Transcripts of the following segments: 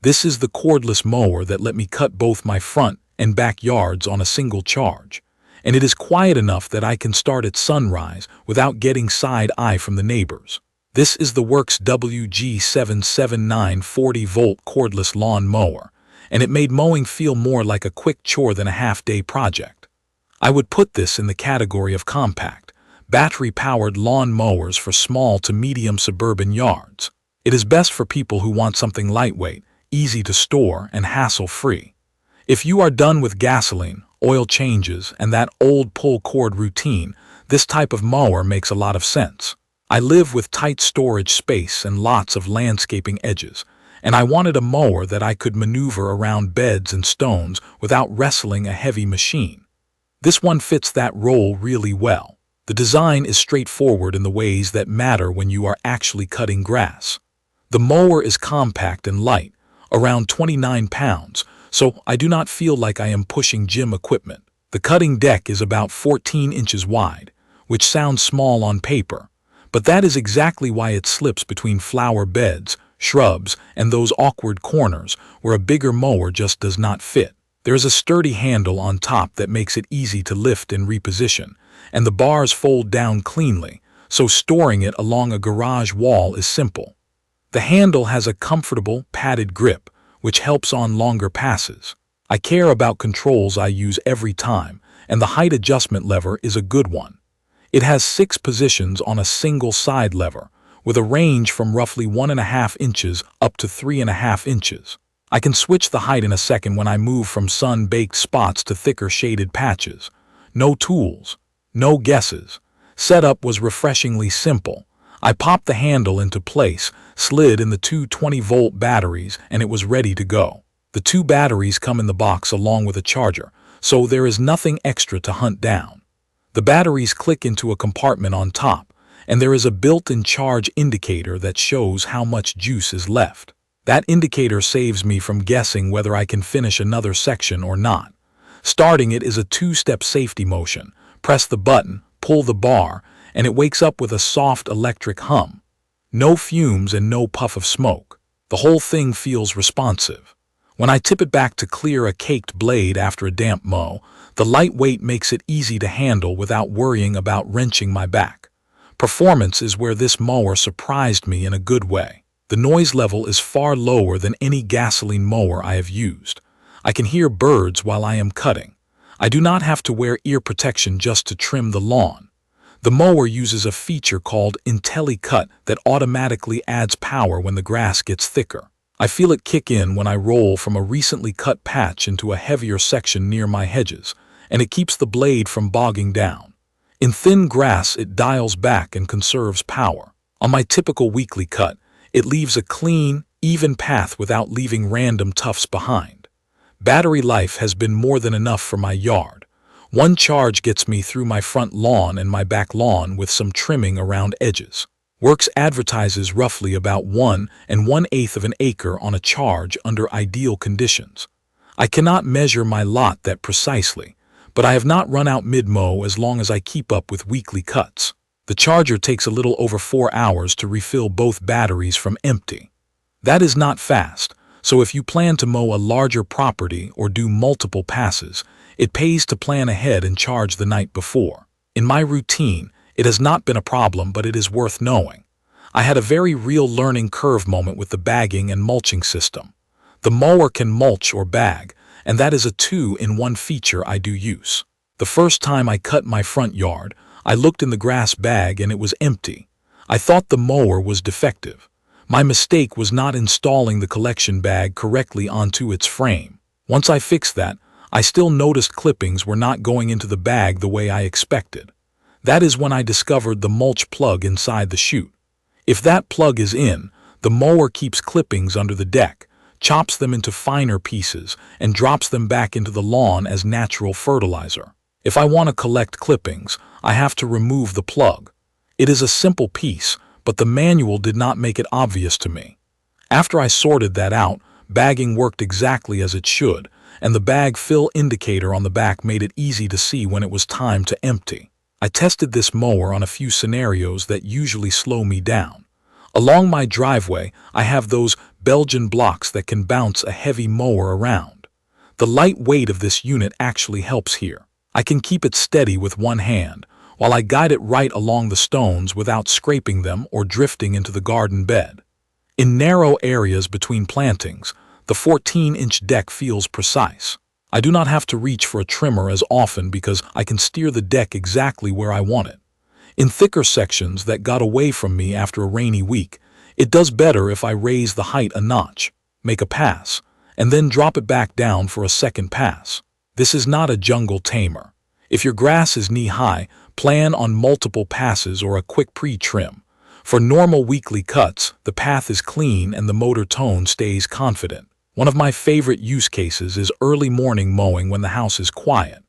This is the cordless mower that let me cut both my front and back yards on a single charge, and it is quiet enough that I can start at sunrise without getting side eye from the neighbors. This is the WORX WG779 40-volt cordless lawn mower, and it made mowing feel more like a quick chore than a half-day project. I would put this in the category of compact, battery-powered lawn mowers for small to medium suburban yards. It is best for people who want something lightweight, easy to store, and hassle-free. If you are done with gasoline, oil changes, and that old pull cord routine, this type of mower makes a lot of sense. I live with tight storage space and lots of landscaping edges, and I wanted a mower that I could maneuver around beds and stones without wrestling a heavy machine. This one fits that role really well. The design is straightforward in the ways that matter when you are actually cutting grass. The mower is compact and light, around 29 pounds, so I do not feel like I am pushing gym equipment. The cutting deck is about 14 inches wide, which sounds small on paper, but that is exactly why it slips between flower beds, shrubs, and those awkward corners where a bigger mower just does not fit. There is a sturdy handle on top that makes it easy to lift and reposition, and the bars fold down cleanly, so storing it along a garage wall is simple. The handle has a comfortable, padded grip, which helps on longer passes. I care about controls I use every time, and the height adjustment lever is a good one. It has 6 positions on a single side lever, with a range from roughly 1.5 inches up to 3.5 inches. I can switch the height in a second when I move from sun-baked spots to thicker shaded patches. No tools, no guesses. Setup was refreshingly simple. I popped the handle into place, slid in the two 20-volt batteries, and it was ready to go. The 2 batteries come in the box along with a charger, so there is nothing extra to hunt down. The batteries click into a compartment on top, and there is a built-in charge indicator that shows how much juice is left. That indicator saves me from guessing whether I can finish another section or not. Starting it is a 2-step safety motion. Press the button, pull the bar, and it wakes up with a soft electric hum. No fumes and no puff of smoke. The whole thing feels responsive. When I tip it back to clear a caked blade after a damp mow, the lightweight makes it easy to handle without worrying about wrenching my back. Performance is where this mower surprised me in a good way. The noise level is far lower than any gasoline mower I have used. I can hear birds while I am cutting. I do not have to wear ear protection just to trim the lawn. The mower uses a feature called Intellicut that automatically adds power when the grass gets thicker. I feel it kick in when I roll from a recently cut patch into a heavier section near my hedges, and it keeps the blade from bogging down. In thin grass, it dials back and conserves power. On my typical weekly cut, it leaves a clean, even path without leaving random tufts behind. Battery life has been more than enough for my yard. 1 charge gets me through my front lawn and my back lawn with some trimming around edges. WORX advertises roughly about 1 1/8 of an acre on a charge under ideal conditions. I cannot measure my lot that precisely, but I have not run out mid-mow as long as I keep up with weekly cuts. The charger takes a little over 4 hours to refill both batteries from empty. That is not fast, so if you plan to mow a larger property or do multiple passes, it pays to plan ahead and charge the night before. In my routine, it has not been a problem, but it is worth knowing. I had a very real learning curve moment with the bagging and mulching system. The mower can mulch or bag, and that is a 2-in-1 feature I do use. The first time I cut my front yard, I looked in the grass bag and it was empty. I thought the mower was defective. My mistake was not installing the collection bag correctly onto its frame. Once I fixed that, I still noticed clippings were not going into the bag the way I expected. That is when I discovered the mulch plug inside the chute. If that plug is in, the mower keeps clippings under the deck, chops them into finer pieces, and drops them back into the lawn as natural fertilizer. If I want to collect clippings, I have to remove the plug. It is a simple piece, but the manual did not make it obvious to me. After I sorted that out, bagging worked exactly as it should, and the bag fill indicator on the back made it easy to see when it was time to empty. I tested this mower on a few scenarios that usually slow me down. Along my driveway, I have those Belgian blocks that can bounce a heavy mower around. The light weight of this unit actually helps here. I can keep it steady with one hand, while I guide it right along the stones without scraping them or drifting into the garden bed. In narrow areas between plantings, the 14-inch deck feels precise. I do not have to reach for a trimmer as often because I can steer the deck exactly where I want it. In thicker sections that got away from me after a rainy week, it does better if I raise the height a notch, make a pass, and then drop it back down for a second pass. This is not a jungle tamer. If your grass is knee-high, plan on multiple passes or a quick pre-trim. For normal weekly cuts, the path is clean and the motor tone stays confident. One of my favorite use cases is early morning mowing when the house is quiet.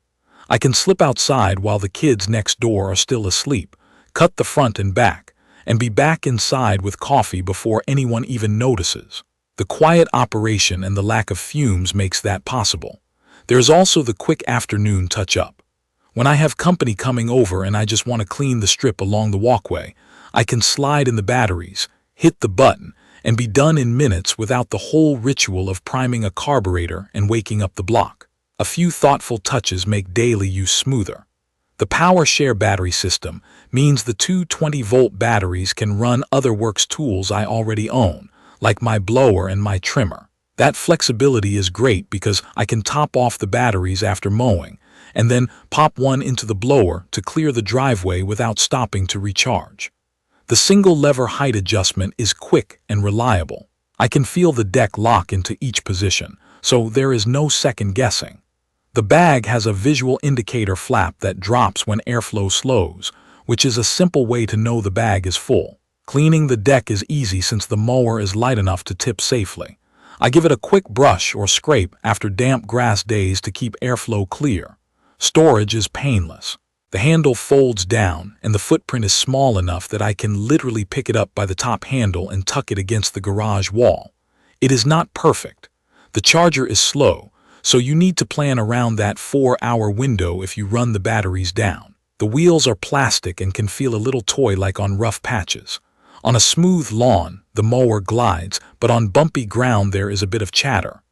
I can slip outside while the kids next door are still asleep, cut the front and back, and be back inside with coffee before anyone even notices. The quiet operation and the lack of fumes makes that possible. There is also the quick afternoon touch-up. When I have company coming over and I just want to clean the strip along the walkway, I can slide in the batteries, hit the button, and be done in minutes without the whole ritual of priming a carburetor and waking up the block. A few thoughtful touches make daily use smoother. The PowerShare battery system means the two 20-volt batteries can run other WORX tools I already own, like my blower and my trimmer. That flexibility is great because I can top off the batteries after mowing, and then pop one into the blower to clear the driveway without stopping to recharge. The single lever height adjustment is quick and reliable. I can feel the deck lock into each position, so there is no second guessing. The bag has a visual indicator flap that drops when airflow slows, which is a simple way to know the bag is full. Cleaning the deck is easy since the mower is light enough to tip safely. I give it a quick brush or scrape after damp grass days to keep airflow clear. Storage is painless. The handle folds down and the footprint is small enough that I can literally pick it up by the top handle and tuck it against the garage wall. It is not perfect. The charger is slow, so you need to plan around that 4-hour window if you run the batteries down. The wheels are plastic and can feel a little toy-like on rough patches. On a smooth lawn, the mower glides, but on bumpy ground there is a bit of chatter.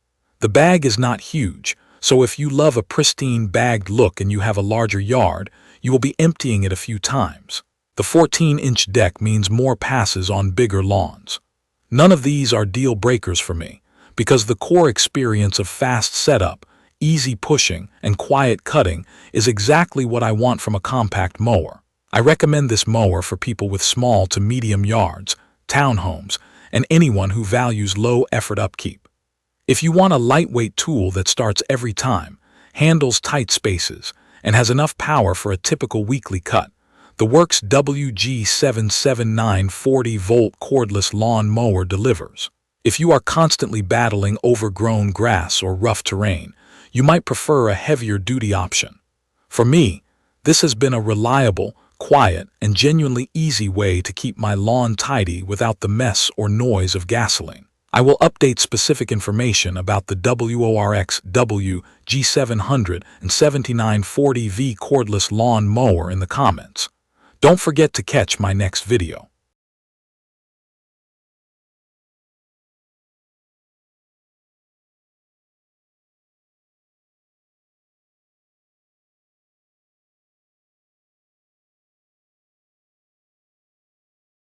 The bag is not huge, so if you love a pristine bagged look and you have a larger yard, you will be emptying it a few times. The 14-inch deck means more passes on bigger lawns. None of these are deal breakers for me, because the core experience of fast setup, easy pushing, and quiet cutting is exactly what I want from a compact mower. I recommend this mower for people with small to medium yards, townhomes, and anyone who values low-effort upkeep. If you want a lightweight tool that starts every time, handles tight spaces, and has enough power for a typical weekly cut, the WORX WG779 40-volt Cordless Lawn Mower delivers. If you are constantly battling overgrown grass or rough terrain, you might prefer a heavier-duty option. For me, this has been a reliable, quiet, and genuinely easy way to keep my lawn tidy without the mess or noise of gasoline. I will update specific information about the WORX WG779 40V Cordless Lawn Mower in the comments. Don't forget to catch my next video.